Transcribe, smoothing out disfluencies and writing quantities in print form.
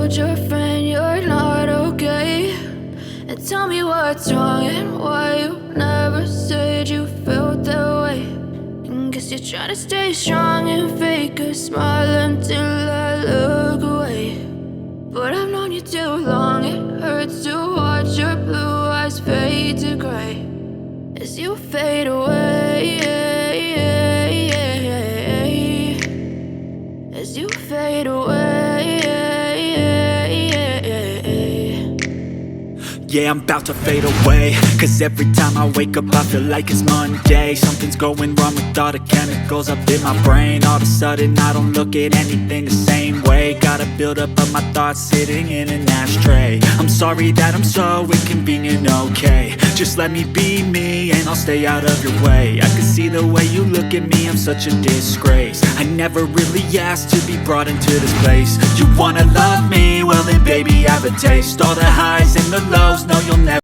told your friend you're not okay, and tell me what's wrong and why you never said you felt that way. And guess you're trying to stay strong and fake a smile until I look away. But I've known you too long, it hurts to watch your blue eyes fade to gray as you fade away, as you fade away. Yeah, I'm about to fade away, cause every time I wake up I feel like it's Monday. Something's going wrong with all the chemicals up in my brain. All of a sudden I don't look at anything the same way. Got a build up of my thoughts sitting in an ashtray. I'm sorry that I'm so inconvenient, okay. Just let me be me and I'll stay out of your way. I can see the way you look at me, I'm such a disgrace. I never really asked to be brought into this place. You wanna love me? Well then baby, have a taste. All the highs and the lows, no you'll never